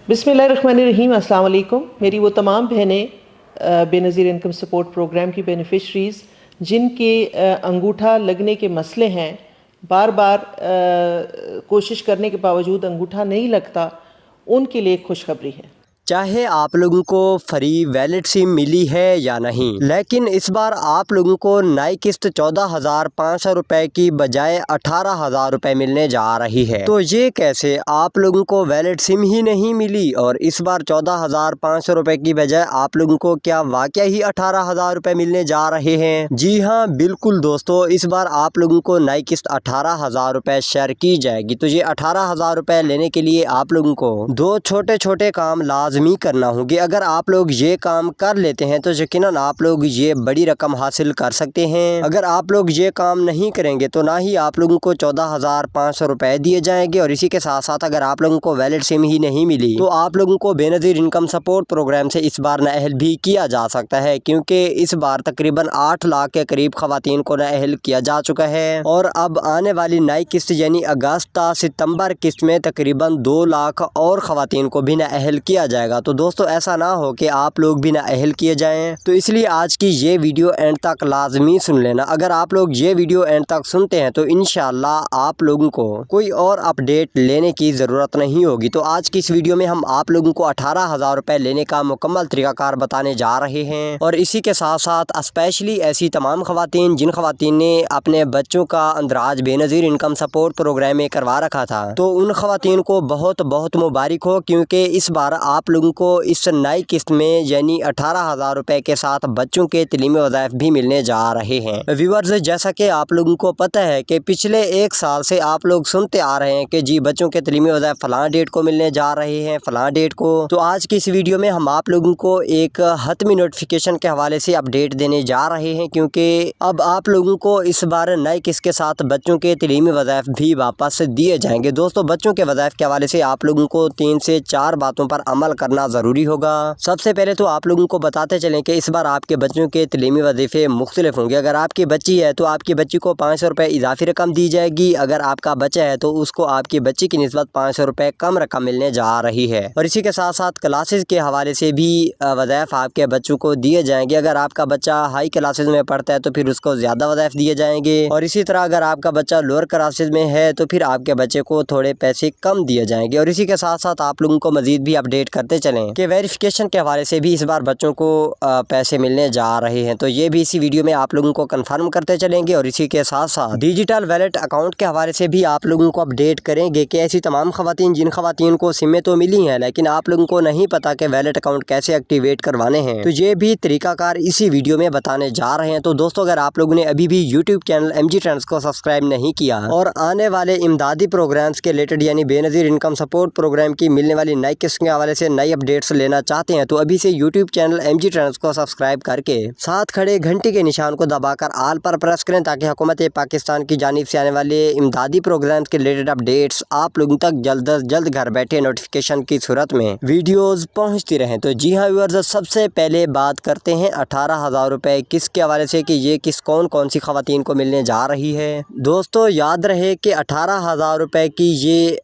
बिस्मिल्लाहिर्रहमानिर्रहीम, अस्सलाम वालेकुम। मेरी वो तमाम बहनें बेनज़ीर इनकम सपोर्ट प्रोग्राम की बेनिफिशरीज़ जिनके अंगूठा लगने के मसले हैं, बार बार कोशिश करने के बावजूद अंगूठा नहीं लगता, उनके लिए खुशखबरी है। चाहे आप लोगों को फ्री वैलिड सिम मिली है या नहीं, लेकिन इस बार आप लोगों को नई किस्त 14,500 रुपए की बजाय 18,000 रुपए मिलने जा रही है। तो ये कैसे? आप लोगों को वैलिड सिम ही नहीं मिली और इस बार 14,500 रुपए की बजाय आप लोगों को क्या वाकई ही 18,000 रुपए मिलने जा रहे हैं? जी हाँ, बिल्कुल दोस्तों, इस बार आप लोगों को नई किस्त 18,000 रुपए शेयर की जाएगी। तो ये 18,000 रुपए लेने के लिए आप लोगों को दो छोटे छोटे काम लाजमी करना होगी। अगर आप लोग ये काम कर लेते हैं तो यकीनन आप लोग ये बड़ी रकम हासिल कर सकते हैं। अगर आप लोग ये काम नहीं करेंगे तो ना ही आप लोगों को 14,500 रुपए दिए जाएंगे और इसी के साथ साथ अगर आप लोगों को वैलिड सिम ही नहीं मिली तो आप लोगों को बेनज़ीर इनकम सपोर्ट प्रोग्राम से इस बार नाअहल भी किया जा सकता है, क्योंकि इस बार तकरीबन 8 लाख के करीब खवातीन को नाअहल किया जा चुका है। और अब आने वाली नई किस्त यानी अगस्त सितंबर किस्त में तकरीबन 2 लाख और खवातीन को भी नाअहल किया जाएगा। तो दोस्तों, ऐसा ना हो कि आप लोग भी नाअहल किए जाएं, तो इसलिए आज की ये वीडियो एंड तक लाजमी सुन लेना। अगर आप लोग ये वीडियो एंड तक सुनते हैं तो इंशाल्लाह आप लोगों को कोई और अपडेट लेने की ज़रूरत नहीं होगी। तो आज की इस वीडियो में हम आप लोगों को 18,000 रुपए लेने का मुकम्मल तरीकाकार बताने जा रहे हैं और इसी के साथ साथ स्पेशली ऐसी तमाम खवातीन जिन खवातीन ने अपने बच्चों का अंदराज बेनज़ीर इनकम सपोर्ट प्रोग्राम में करवा रखा था, तो उन खवातीन को बहुत बहुत मुबारक हो, क्योंकि इस बार आप लोगों को इस नई किस्त में यानी 18,000 रुपए के साथ बच्चों के तलीमी वज़ाइफ भी मिलने जा रहे हैं। व्यूअर्स, जैसा कि आप लोगों को पता है कि पिछले 1 साल से आप लोग सुनते आ रहे हैं कि जी बच्चों के तलीमी वज़ाइफ फ़लाँ डेट को मिलने जा रहे हैं, फ़लाँ डेट को। तो आज की इस वीडियो में हम आप लोगों को एक हतमी नोटिफिकेशन के हवाले से अपडेट देने जा रहे हैं, क्योंकि अब आप लोगों को इस बार नई किस्त के साथ बच्चों के तलीमी वज़ाइफ भी वापस दिए जाएंगे। दोस्तों, बच्चों के वज़ाइफ के हवाले से आप लोगों को 3 से 4 बातों पर अमल करना ज़रूरी होगा। सबसे पहले तो आप लोगों को बताते चलें कि इस बार आपके बच्चों के तलीमी वजीफ़े मुख्तलिफ होंगे। अगर आपकी बच्ची है तो आपकी बच्ची को 500 रुपये इजाफी रकम दी जाएगी। अगर आपका बच्चा है तो उसको आपकी बच्ची की निस्बत 500 रुपये कम रकम मिलने जा रही है। और इसी के साथ साथ क्लासेस के हवाले से भी वज़ाइफ आपके बच्चों को दिए जाएंगे। अगर आपका बच्चा हाई क्लासेस में पढ़ता है तो फिर उसको ज़्यादा वज़ाइफ दिए जाएंगे और इसी तरह अगर आपका बच्चा लोअर क्लासेस में है तो फिर आपके बच्चे को थोड़े पैसे कम दिए जाएंगे। और इसी के साथ साथ आप लोगों को मजीद भी अपडेट करते चलें कि वेरिफिकेशन के हवाले से भी इस बार बच्चों को पैसे मिलने जा रहे हैं, तो ये भी इसी वीडियो में आप लोगों को कंफर्म करते चलेंगे। और इसी के साथ साथ डिजिटल वैलेट अकाउंट के हवाले से भी आप लोगों को अपडेट करेंगे कि ऐसी तमाम खवातीन जिन खवातीन को सिमें तो मिली हैं लेकिन आप लोगों को नहीं पता कि वैलेट अकाउंट कैसे एक्टिवेट करवाने हैं, तो ये भी तरीकाकार इसी वीडियो में बताने जा रहे हैं। तो दोस्तों, अगर आप लोगों ने अभी भी यूट्यूब चैनल MG ट्रेंड्स को सब्सक्राइब नहीं किया और आने वाले इमदादी प्रोग्राम्स के रिलेटेड यानी बेनज़ीर इनकम सपोर्ट प्रोग्राम की मिलने वाली नई किस्त के हवाले से नई अपडेट्स लेना चाहते हैं तो अभी से यूट्यूब चैनल MG ट्रेंड्स को सब्सक्राइब करके साथ खड़े घंटी के निशान को दबाकर आल पर प्रेस करें, ताकि हुकूमत पाकिस्तान की जानिब से आने वाले इमदादी प्रोग्राम के रिलेटेड अपडेट्स आप लोगों तक जल्द अज जल्द घर बैठे नोटिफिकेशन की सूरत में वीडियोस पहुंचती रहें। तो जी हाँ व्यूअर्स, सबसे पहले बात करते हैं 18,000 रुपए किस्त के हवाले से कि ये किस्त कौन कौन सी खवातीन को मिलने जा रही है। दोस्तों, याद रहे कि 18,000 रुपए की ये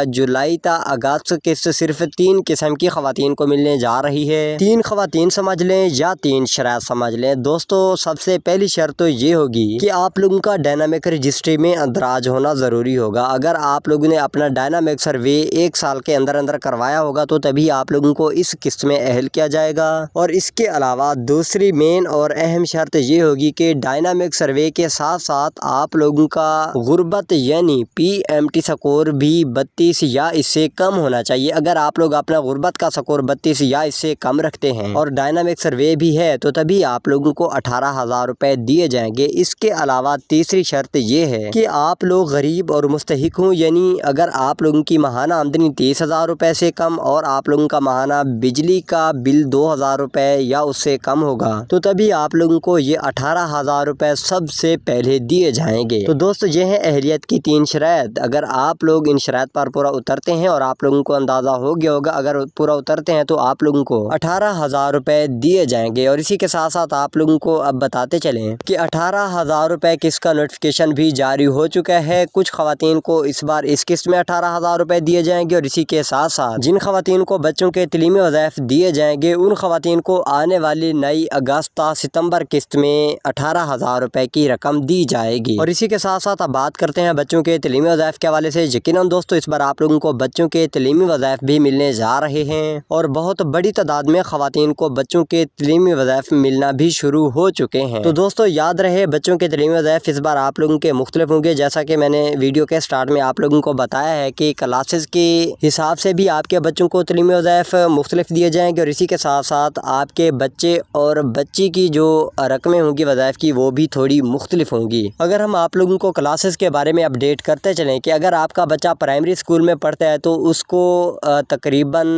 जुलाई ता अगस्त किस्त सिर्फ 3 किस्म की खवातीन को मिलने जा रही है। 3 खवातीन समझ लें या 3 शरात समझ लें। दोस्तों, सबसे पहली शर्त तो ये होगी कि आप लोगों का डायनामिक रजिस्ट्री में अंदराज होना ज़रूरी होगा। अगर आप लोगों ने अपना डायनामिक सर्वे 1 साल के अंदर अंदर करवाया होगा तो तभी आप लोगों को इस किस्त में अहल किया जाएगा। और इसके अलावा दूसरी मेन और अहम शर्त ये होगी कि डायनामिक सर्वे के साथ साथ आप लोगों का गुर्बत यानी PMT स्कोर भी 32 या इससे कम होना चाहिए। अगर आप लोग अपना गुर्बत का स्कोर 32 या इससे कम रखते हैं और डायनामिक सर्वे भी है तो तभी आप लोगों को 18,000 रुपए दिए जाएंगे। इसके अलावा तीसरी शर्त ये है कि आप लोग गरीब और मुस्तहिक हों, यानी अगर आप लोगों की माहाना आमदनी 30,000 रुपए से कम और आप लोगों का माहाना बिजली का बिल 2,000 रुपए या उससे कम होगा तो तभी आप लोगों को ये 18,000 रुपए सबसे पहले दिए जाएंगे। तो दोस्तों, ये है अहलियत की 3 शराइत। अगर आप लोग इन शराइत पर पूरा उतरते हैं और आप लोगों को अंदाज़ा हो गया होगा, अगर पूरा उतरते हैं तो आप लोगों को 18,000 रुपए दिए जाएंगे। और इसी के साथ साथ आप लोगों को अब बताते चलें कि 18,000 रुपए किस्त का नोटिफिकेशन भी जारी हो चुका है। कुछ खवातीन को इस बार इस किस्त में 18,000 रुपए दिए जाएंगे और इसी के साथ साथ जिन खवातीन को बच्चों के तलीमी वज़ाइफ दिए जाएंगे उन खवातीन को आने वाली नई अगस्त सितंबर किस्त में 18,000 रुपए की रकम दी जाएगी। और इसी के साथ साथ अब बात करते हैं बच्चों के तलीमी वज़ाइफ के हवाले से। यकीनन दोस्तों इस बार आप लोगों को बच्चों के तलीमी वज़ाइफ भी मिलने जा रहे हैं और बहुत बड़ी तादाद में खवातीन को बच्चों के तलीमी वज़ाइफ मिलना भी शुरू हो चुके हैं। तो दोस्तों याद रहे बच्चों के तलीमी वज़ाइफ इस बार आप लोगों के मुख्तलिफ होंगे। जैसा कि मैंने वीडियो के स्टार्ट में आप लोगों को बताया है कि क्लासेस के हिसाब से भी आपके बच्चों को तलीमी वज़ाइफ मुख्तलिफ दिए जाएंगे और इसी के साथ साथ आपके बच्चे और बच्ची की जो रकमें होंगी वज़ाइफ की वो भी थोड़ी मुख्तलिफ होंगी। अगर हम आप लोगों को क्लासेस के बारे में अपडेट करते चलें कि अगर आपका बच्चा प्राइमरी स्कूल में पढ़ता है तो उसको तकरीबन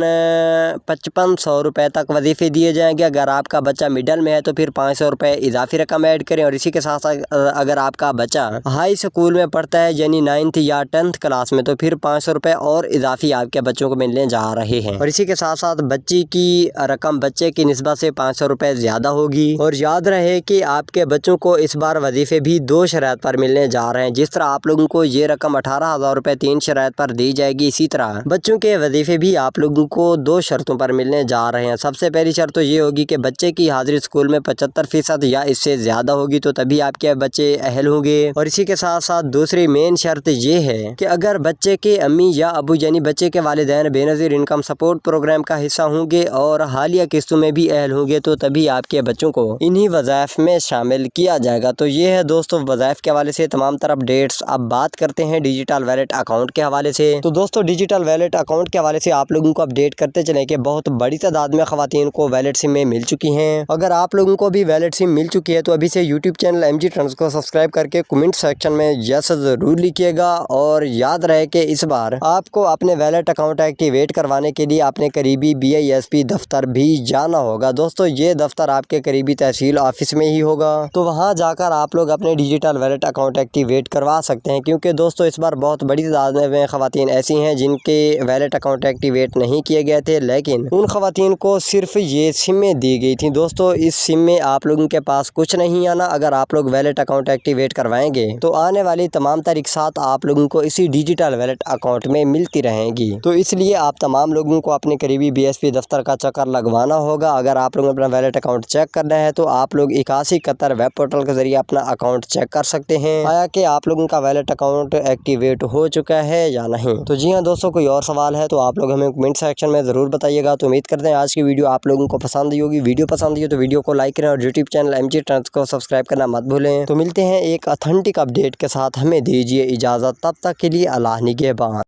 5500 रुपये तक वजीफ़े दिए जाएंगे। अगर आपका बच्चा मिडल में है तो फिर 500 रुपये इजाफी रकम ऐड करें। और इसी के साथ साथ अगर आपका बच्चा हाई स्कूल में पढ़ता है यानी 9th या 10th क्लास में तो फिर 500 रुपये और इजाफी आपके बच्चों को मिलने जा रहे हैं। और इसी के साथ साथ बच्ची की रकम बच्चे की निस्बत से 500 रुपये ज़्यादा होगी। और याद रहे कि आपके बच्चों को इस बार वजीफ़े भी 2 शराइत पर मिलने जा रहे हैं। जिस तरह आप लोगों को ये रकम 18,000 रुपये 3 शराइत पर दी जाएगी, इसी तरह बच्चों के वजीफ़े भी आप लोगों को 2 शर्तों पर मिलने जा रहे हैं। सबसे पहली शर्त तो ये होगी कि बच्चे की हाजिरी स्कूल में 75% या इससे ज़्यादा होगी तो तभी आपके बच्चे अहल होंगे। और इसी के साथ साथ दूसरी मेन शर्त ये है कि अगर बच्चे के अम्मी या अबू यानी बच्चे के वालिदैन बेनज़ीर इनकम सपोर्ट प्रोग्राम का हिस्सा होंगे और हालिया किस्तों में भी अहल होंगे तो तभी आपके बच्चों को इन्हीं वज़ाइफ में शामिल किया जाएगा। तो ये है दोस्तों वज़ाइफ के हवाले से तमाम तरह अपडेट्स। अब बात करते हैं डिजिटल वैलेट अकाउंट के हवाले से। तो दोस्तों डिजिटल वैलेट अकाउंट के हवाले से आप लोगों को अपडेट करते चलें कि बहुत बड़ी तादाद में खवातीन को वैलेट सिम में मिल चुकी हैं। अगर आप लोगों को भी वैलेट सिम मिल चुकी है तो अभी से यूट्यूब चैनल MG ट्रेंड्स को सब्सक्राइब करके कमेंट सेक्शन में यस ज़रूर लिखिएगा। और याद रहे कि इस बार आपको अपने वैलेट अकाउंट एक्टिवेट करवाने के लिए अपने करीबी BISP दफ्तर भी जाना होगा। दोस्तों ये दफ्तर आपके करीबी तहसील ऑफिस में ही होगा तो वहाँ जाकर आप लोग अपने डिजिटल वैलेट अकाउंट एक्टिवेट करवा सकते हैं। क्योंकि दोस्तों इस बार बहुत बड़ी तादाद में खवातीन ऐसी हैं जिनके वैलेट अकाउंट एक्टिवेट नहीं किए गए थे, लेकिन उन खवातीन को सिर्फ ये सिमें दी गई थी। दोस्तों इस सिम में आप लोगों के पास कुछ नहीं आना। अगर आप लोग वैलेट अकाउंट एक्टिवेट करवाएंगे तो आने वाली तमाम तारीख़ात आप लोगों को इसी डिजिटल वैलेट अकाउंट में मिलती रहेंगी। तो इसलिए आप तमाम लोगों को अपने करीबी BSP दफ्तर का चक्कर लगवाना होगा। अगर आप लोगों अपना वैलेट अकाउंट चेक करना है तो आप लोग 81 कतर वेब पोर्टल के जरिए अपना अकाउंट चेक कर सकते हैं आया कि आप लोगों का वैलेट अकाउंट एक्टिवेट हो चुका है या नहीं। तो जी हाँ दोस्तों, कोई और सवाल है तो आप लोग हमें कमेंट सेक्शन में ज़रूर बताइएगा। तो उम्मीद करते हैं आज की वीडियो आप लोगों को पसंद आई होगी। वीडियो पसंद आई हो तो वीडियो को लाइक करें और यूट्यूब चैनल MG ट्रेंड्स को सब्सक्राइब करना मत भूलें। तो मिलते हैं एक ऑथेंटिक अपडेट के साथ, हमें दीजिए इजाज़त। तब तक के लिए अल्लाह निगहबान।